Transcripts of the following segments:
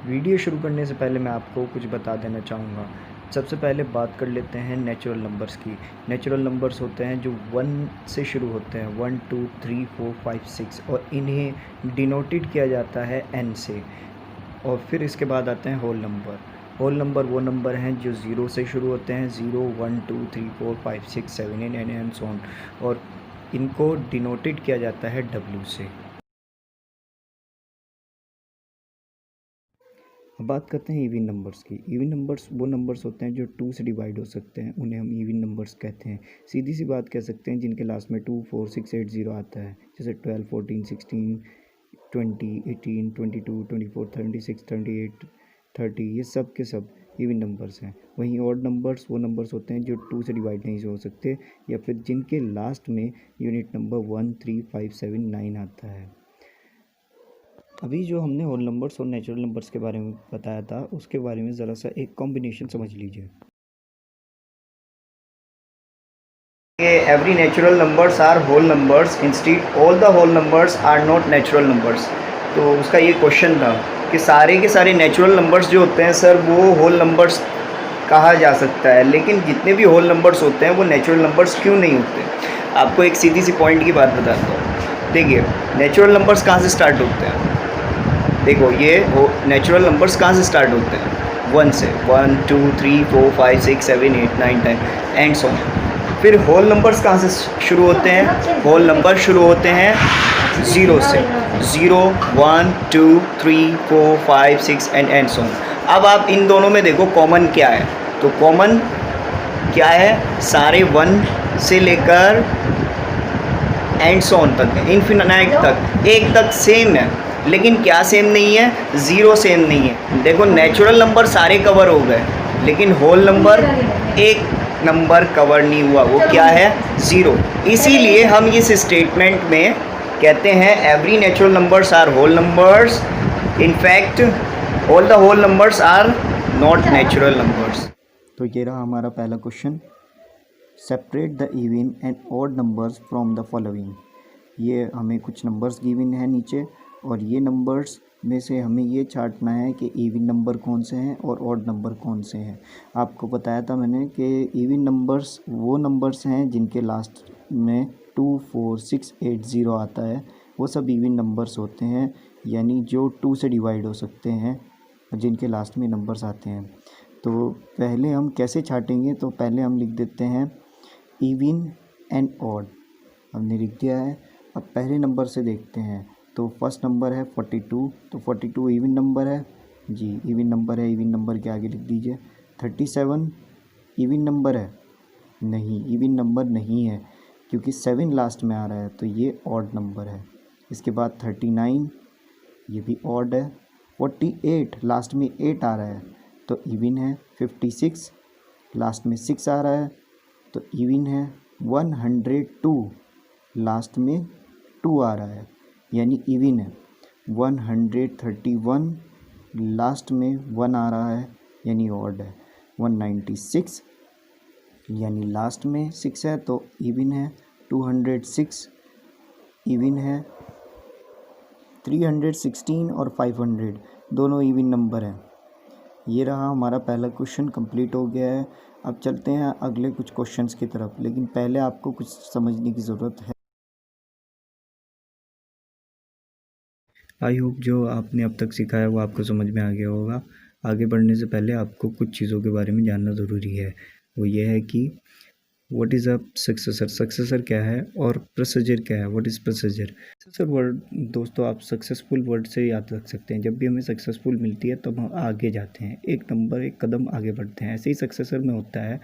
Video शुरू करने से पहले मैं आपको कुछ बता देना चाहूँगा। सबसे पहले बात कर लेते हैं नेचुरल नंबर्स की। नेचुरल नंबर्स होते हैं जो 1 से शुरू होते हैं, 1 2 3 4 5 6, और इन्हें डिनोटेड किया जाता है n से। और फिर इसके बाद आते हैं होल नंबर। होल नंबर वो नंबर हैं जो 0 से शुरू होते हैं, 0 1 2 3 4 5 6 7 8 एंड सो ऑन, और इनको डिनोटेड किया जाता है w से। अब बात करते हैं इवन नंबर्स की। इवन नंबर्स वो नंबर्स होते हैं जो 2 से डिवाइड हो सकते हैं, उन्हें हम इवन नंबर्स कहते हैं। सीधी सी बात कह सकते हैं जिनके लास्ट में 2 4 6 8 0 आता है, जैसे 12 14 16 20 18 22 24 36 38 30, ये सब के सब इवन नंबर्स हैं। वहीं ऑड नंबर्स वो नंबर्स होते हैं जो 2 से डिवाइड नहीं हो सकते, या फिर जिनके लास्ट में यूनिट नंबर 1 3 5 7 9 आता है। अभी जो हमने होल नंबर्स और नेचुरल नंबर्स के बारे में बताया था, उसके बारे में ज़रा सा एक कॉम्बिनेशन समझ लीजिए। Every natural numbers are whole numbers, instead all the whole numbers are not natural numbers. तो उसका ये क्वेश्चन था कि सारे के सारे नेचुरल नंबर्स जो होते हैं सर, वो होल नंबर्स कहा जा सकता है, लेकिन जितने भी होल नंबर्स होते हैं वो नेचुरल नंबर्स क्यों नहीं होते। आपको एक सीधी सी पॉइंट की बात बताता हूँ। देखिए, नेचुरल नंबर्स कहाँ से स्टार्ट होते हैं। देखो, ये नेचुरल नंबर्स कहाँ से स्टार्ट होते हैं, 1 से। 1 2 3 4 5 6 7 8 9 10 एंड सो ऑन। फिर होल नंबर्स कहाँ से शुरू होते हैं, होल नंबर शुरू होते हैं 0 से। 0 1 2 3 4 5 6 एंड सो ऑन। अब आप इन दोनों में देखो कॉमन क्या है, तो कॉमन क्या है, सारे 1 से लेकर एंड सो ऑन तक, इन्फिनाइट तक, एक तक सेम है। लेकिन क्या सेम नहीं है, 0 सेम नहीं है। देखो, नेचुरल नंबर सारे कवर हो गए, लेकिन होल नंबर एक नंबर कवर नहीं हुआ, वो क्या है, 0। इसीलिए हम इस स्टेटमेंट में कहते हैं every natural numbers are whole numbers, in fact all the whole numbers are not natural numbers. तो ये रहा हमारा पहला question, separate the even and odd numbers from the following. ये हमें कुछ नंबर्स गिवन है नीचे, और ये नंबर्स में से हमें ये छांटना है कि इवन नंबर कौन से हैं और ऑड नंबर कौन से हैं। आपको बताया था मैंने कि इवन नंबर्स वो नंबर्स हैं जिनके लास्ट में 2 4 6 8 0 आता है, वो सब इवन नंबर्स होते हैं, यानी जो 2 से डिवाइड हो सकते हैं, जिनके लास्ट में नंबर्स आते हैं। तो पहले हम कैसे छाँटेंगे, तो पहले हम लिख देते हैं इवन एंड ऑड, हमने लिख दिया है। अब पहले नंबर से देखते हैं, तो फर्स्ट नंबर है 42, तो 42 इवन नंबर है जी, इवन नंबर है। इवन नंबर के आगे लिख दीजिए 37 इवन नंबर है, नहीं, इवन नंबर नहीं है, क्योंकि 7 लास्ट में आ रहा है, तो ये ऑड नंबर है। इसके बाद 39, ये भी ऑड है। 48 लास्ट में 8 आ रहा है, तो इवन है। 56 लास्ट में 6 आ रहा है, तो इवन है। 102 लास्ट में 2 आ रहा है, यानी इवन है। 131 लास्ट में 1 आ रहा है, यानी ऑड है। 196 यानी लास्ट में 6 है, तो इवन है। 206 इवन है। 316 और 500 दोनों इवन नंबर हैं। ये रहा हमारा पहला क्वेश्चन, कंप्लीट हो गया है। अब चलते हैं अगले कुछ क्वेश्चंस की तरफ, लेकिन पहले आपको कुछ समझने की ज़रूरत है। आई होप जो आपने अब तक सीखा है वो आपको समझ में आ गया होगा। आगे बढ़ने से पहले आपको कुछ चीज़ों के बारे में जानना ज़रूरी है। वो ये है कि what is a successor, successor क्या है, और प्रोसीजर क्या है, what is procedure. Successor word दोस्तों आप सक्सेसफुल वर्ड से याद रख सकते हैं। जब भी हमें सक्सेसफुल मिलती है तब हम आगे जाते हैं, एक नंबर एक कदम आगे बढ़ते हैं। ऐसे ही सक्सेसर में होता है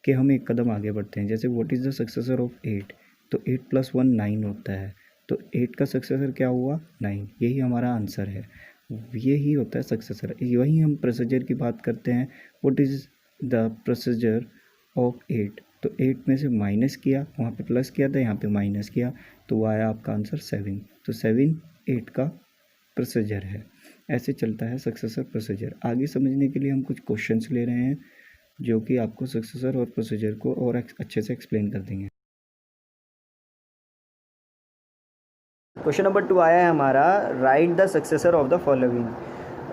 कि हम एक कदम आगे बढ़ते हैं। जैसे what is the successor of 8, तो 8 + 1 9 होता है, तो 8 का सक्सेसर क्या हुआ, 9। यही हमारा आंसर है, यही होता है सक्सेसर। वहीं हम प्रोसीजर की बात करते हैं, what is the procedure of 8, तो 8 में से माइनस किया, वहाँ पे प्लस किया था, यहाँ पे माइनस किया, तो वो आया आपका आंसर 7। तो 7 8 का प्रोसीजर है। ऐसे चलता है सक्सेसर प्रोसीजर। आगे समझने के लिए हम कुछ क्वेश्चंस ले रहे हैं जो कि आपको सक्सेसर और प्रोसीजर को और अच्छे से एक्सप्लेन कर देंगे। क्वेश्चन नंबर 2 आया है हमारा, right the successor of the following.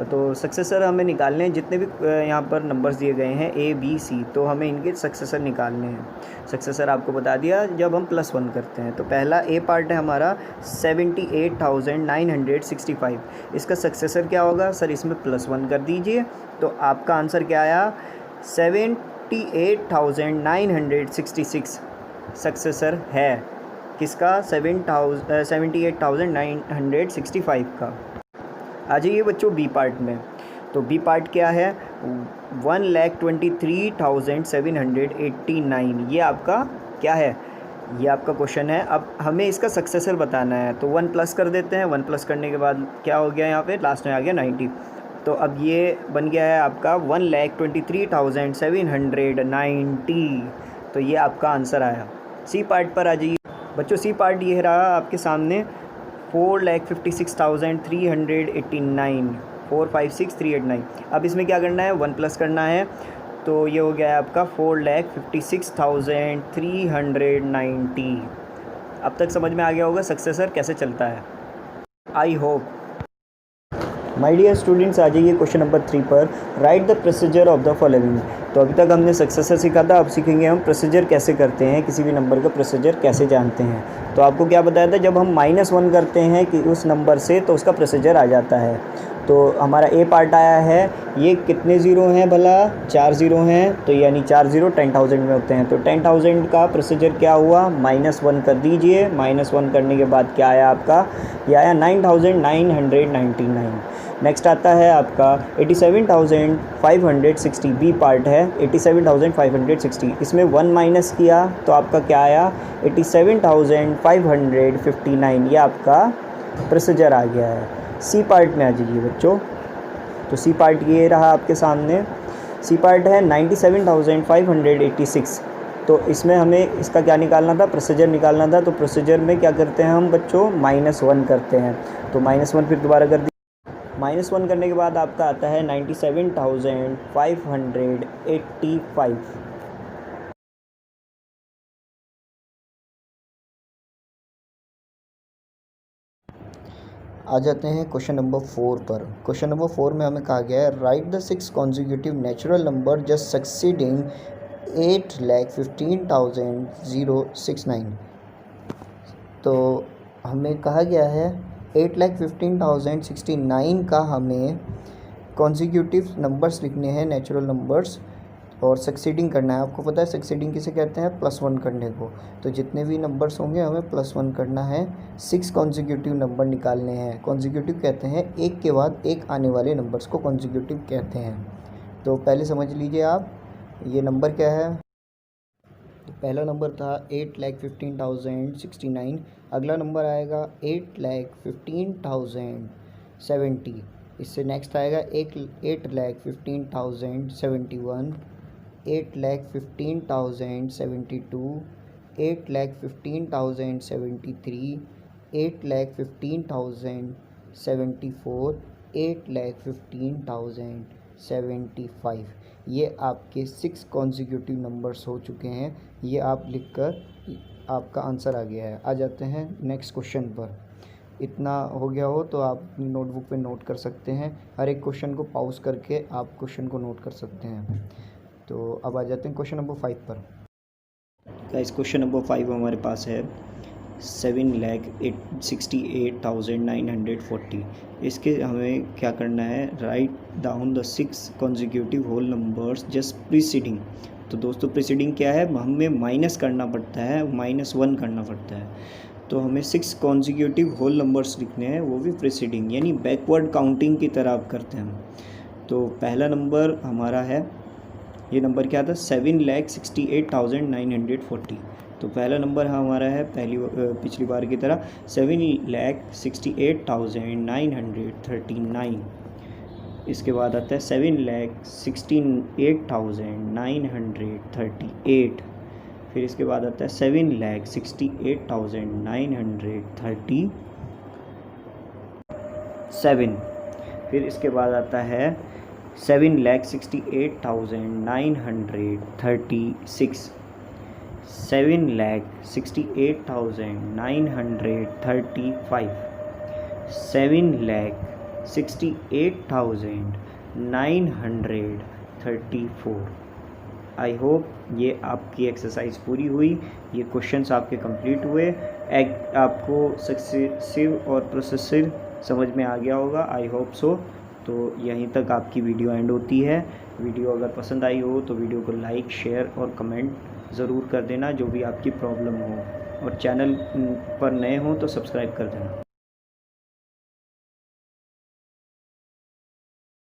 तो सक्सेसर हमें निकालने हैं, जितने भी यहाँ पर नंबर्स दिए गए हैं A B C, तो हमें इनके सक्सेसर निकालने हैं। सक्सेसर आपको बता दिया जब हम +1 करते हैं। तो पहला A पार्ट है हमारा 78,965, इसका सक्सेसर क्या होगा सर, इसमें +1 कर दीजिए। तो आपका आंसर क्या आया, 78,966 सक्सेसर है किसका, 78,965 का। आ जाइए बच्चों बी पार्ट में। तो बी पार्ट क्या है, 1,23,789, ये आपका क्या है, ये आपका क्वेश्चन है। अब हमें इसका सक्सेसर बताना है, तो 1 प्लस कर देते हैं। 1 प्लस करने के बाद क्या हो गया, यहाँ पे लास्ट में आ गया 90। तो अब ये बन गया है आपका 1,23,790। तो ये आपका आंसर आया। सी पार्ट पर आ जाइए बच्चों। सी पार्ट ये रहा आपके सामने 4,56,389, 456,389। अब इसमें क्या करना है, 1 प्लस करना है। तो ये हो गया है आपका 4,56,390। अब तक समझ में आ गया होगा सक्सेसर कैसे चलता है, I hope. My dear students, आ जाइए क्वेश्चन नंबर 3 पर। Write the procedure of the following. तो अभी तक हमने सक्सेसर सीखा था, अब सीखेंगे हम प्रोसीजर कैसे करते हैं, किसी भी नंबर का प्रोसीजर कैसे जानते हैं। तो आपको क्या बताया था, जब हम -1 करते हैं कि उस नंबर से, तो उसका प्रोसीजर आ जाता है। तो हमारा ए पार्ट आया है, ये कितने ज़ीरो हैं भला, 4 ज़ीरो हैं। तो यानी 4 ज़ीरो 10,000 में होते हैं। तो 10,000 का प्रोसीजर क्या हुआ, -1 कर दीजिए। -1 करने के बाद क्या आया आपका, ये आया 9,999। नेक्स्ट आता है आपका 87,560, बी पार्ट है 87,560। इसमें 1 माइनस किया तो आपका क्या आया, 87,559। ये आपका प्रोसीजर आ गया है। सी पार्ट में आ जाइए बच्चों। तो सी पार्ट ये रहा आपके सामने। सी पार्ट है 97,586। तो इसमें हमें इसका क्या निकालना था, प्रोसीजर निकालना था। तो प्रोसीजर में क्या करते हैं हम बच्चों, -1 करते हैं। तो -1 फिर दोबारा कर दिया। -1 करने के बाद आपका आता है 97,585। आ जाते हैं क्वेश्चन नंबर 4 पर। क्वेश्चन नंबर 4 में हमें कहा गया है, right the 6 consecutive natural number just succeeding 8,15,069। तो हमें कहा गया है 8,15,069 का हमें कॉन्जिक्यूटिव नंबर्स लिखने हैं, नेचुरल नंबर्स, और सक्सीडिंग करना है। आपको पता है सक्सीडिंग किसे कहते हैं, +1 करने को। तो जितने भी नंबर्स होंगे हमें +1 करना है। 6 कॉन्जिक्यूटिव नंबर निकालने हैं। कॉन्जिक्यूटिव कहते हैं एक के बाद एक आने वाले नंबर्स को कॉन्जिक्यूटिव कहते हैं। तो पहले समझ लीजिए आप, ये नंबर क्या है। तो पहला नंबर था 8,15,069। अगला नंबर आएगा 8,15,070। इससे नेक्स्ट आएगा 8,15,071, 8,15,072, 8,15,073, 8,15,074, 8,15,075। ये आपके 6 कॉन्जिक्यूटिव नंबर्स हो चुके हैं। ये आप लिखकर आपका आंसर आ गया है। आ जाते हैं नेक्स्ट क्वेश्चन पर। इतना हो गया हो तो आप अपनी नोटबुक पे नोट कर सकते हैं। हर एक क्वेश्चन को पॉज करके आप क्वेश्चन को नोट कर सकते हैं। तो अब आ जाते हैं क्वेश्चन नंबर 5 पर। गाइस क्वेश्चन नंबर 5 हमारे पास है 7,68,940। इसके हमें क्या करना है, write down the 6 consecutive whole numbers just preceding. तो दोस्तों प्रीसीडिंग क्या है, हमें माइनस करना पड़ता है, -1 करना पड़ता है। तो हमें 6 कॉन्जिक्यूटिव होल नंबर्स लिखने हैं, वो भी प्रीसीडिंग, यानी बैकवर्ड काउंटिंग की तरह आप करते हैं। तो पहला नंबर हमारा है, ये नंबर क्या था, 7,68,940। तो पहला नंबर हमारा है पिछली बार की तरह 7,68,939। इसके बाद आता है 7,68,938। फिर इसके बाद आता है 7,68,937। फिर इसके बाद आता है 7,68,936, 7,68,935, 68,934। आई होप ये आपकी एक्सरसाइज पूरी हुई, ये क्वेश्चंस आपके कंप्लीट हुए, आपको सक्सेसिव और प्रोसेसिव समझ में आ गया होगा, आई होप सो। तो यहीं तक आपकी वीडियो एंड होती है। वीडियो अगर पसंद आई हो तो वीडियो को लाइक, शेयर और कमेंट ज़रूर कर देना, जो भी आपकी प्रॉब्लम हो, और चैनल पर नए हो तो सब्सक्राइब कर देना।